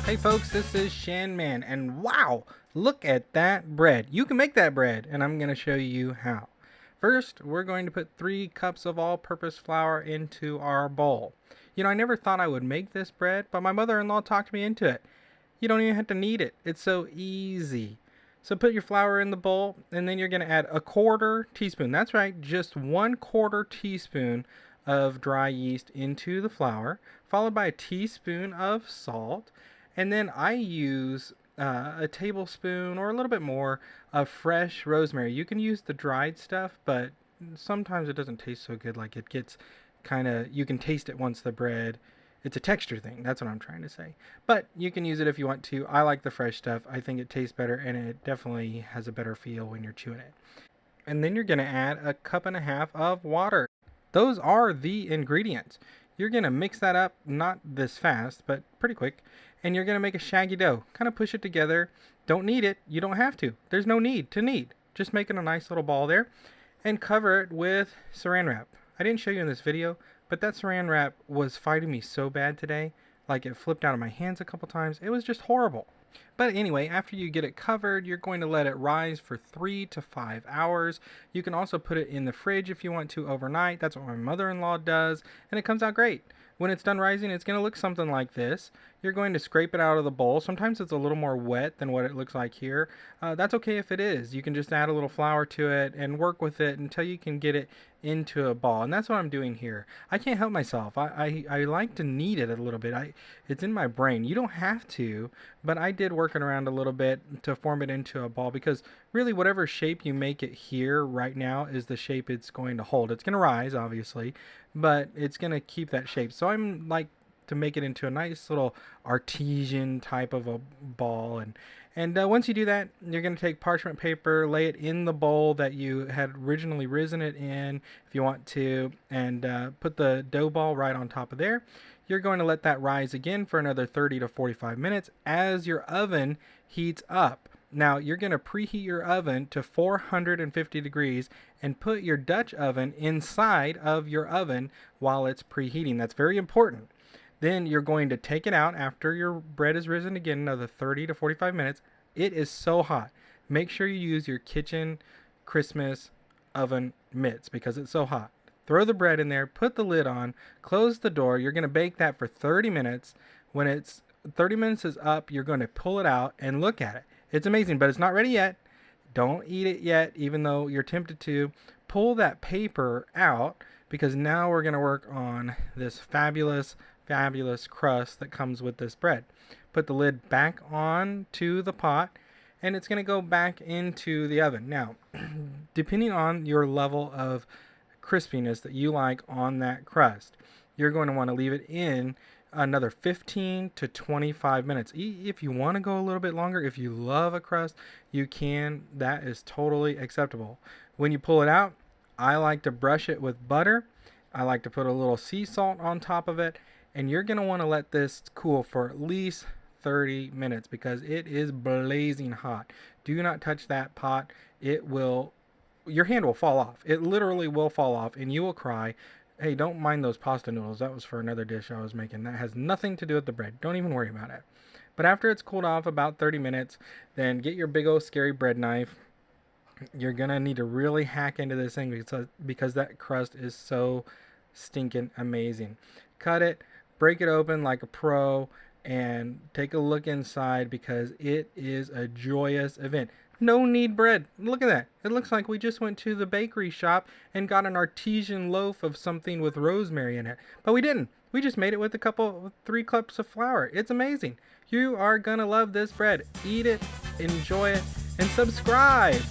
Hey folks, this is Shan Man, and wow, look at that bread. You can make that bread, and I'm going to show you how. First, we're going to put 3 cups of all-purpose flour into our bowl. You know, I never thought I would make this bread, but my mother-in-law talked me into it. You don't even have to knead it. It's so easy. So put your flour in the bowl, and then you're going to add a 1/4 teaspoon. That's right, just 1/4 teaspoon of dry yeast into the flour, followed by a teaspoon of salt. And then I use a tablespoon or a little bit more of fresh rosemary. You can use the dried stuff, but sometimes it doesn't taste so good. Like it gets kind of, you can taste it once the bread. It's a texture thing. That's what I'm trying to say. But you can use it if you want to. I like the fresh stuff. I think it tastes better, and it definitely has a better feel when you're chewing it. And then you're going to add a 1.5 cups of water. Those are the ingredients. You're going to mix that up, not this fast, but pretty quick. And you're going to make a shaggy dough. Kind of push it together. Don't knead it. You don't have to. There's no need to knead. Just making a nice little ball there. And cover it with saran wrap. I didn't show you in this video, but that saran wrap was fighting me so bad today. Like it flipped out of my hands a couple times. It was just horrible. But anyway, after you get it covered, you're going to let it rise for 3 to 5 hours. You can also put it in the fridge if you want to overnight. That's what my mother-in-law does, and it comes out great. When it's done rising, it's going to look something like this. You're going to scrape it out of the bowl. Sometimes it's a little more wet than what it looks like here. That's okay if it is. You can just add a little flour to it and work with it until you can get it into a ball. And that's what I'm doing here. I can't help myself. I like to knead it a little bit. It's in my brain. You don't have to, but I did work it around a little bit to form it into a ball, because really whatever shape you make it here right now is the shape it's going to hold. It's going to rise, obviously, but it's going to keep that shape. So I'm like to make it into a nice little artesian type of a ball. And once you do that, you're going to take parchment paper, lay it in the bowl that you had originally risen it in, if you want to, and put the dough ball right on top of there. You're going to let that rise again for another 30 to 45 minutes as your oven heats up. Now, you're going to preheat your oven to 450 degrees and put your Dutch oven inside of your oven while it's preheating. That's very important. Then you're going to take it out after your bread is risen again, another 30 to 45 minutes. It is so hot. Make sure you use your kitchen Christmas oven mitts because it's so hot. Throw the bread in there, put the lid on, close the door. You're going to bake that for 30 minutes. When it's 30 minutes is up, you're going to pull it out and look at it. It's amazing, but it's not ready yet. Don't eat it yet, even though you're tempted to. Pull that paper out, because now we're going to work on this fabulous crust that comes with this bread. Put the lid back on to the pot, and it's going to go back into the oven. Now, depending on your level of crispiness that you like on that crust, you're going to want to leave it in another 15 to 25 minutes. If you want to go a little bit longer, if you love a crust, you can. That is totally acceptable. When you pull it out, I like to brush it with butter. I like to put a little sea salt on top of it. And you're going to want to let this cool for at least 30 minutes because it is blazing hot. Do not touch that pot. Your hand will fall off. It literally will fall off and you will cry. Hey, don't mind those pasta noodles. That was for another dish I was making. That has nothing to do with the bread. Don't even worry about it. But after it's cooled off about 30 minutes, then get your big old scary bread knife. You're going to need to really hack into this thing because that crust is so stinking amazing. Cut it, break it open like a pro, and take a look inside because it is a joyous event. No-knead bread. Look at that. It looks like we just went to the bakery shop and got an artesian loaf of something with rosemary in it. But we didn't. We just made it with 3 cups of flour. It's amazing. You are going to love this bread. Eat it, enjoy it, and subscribe.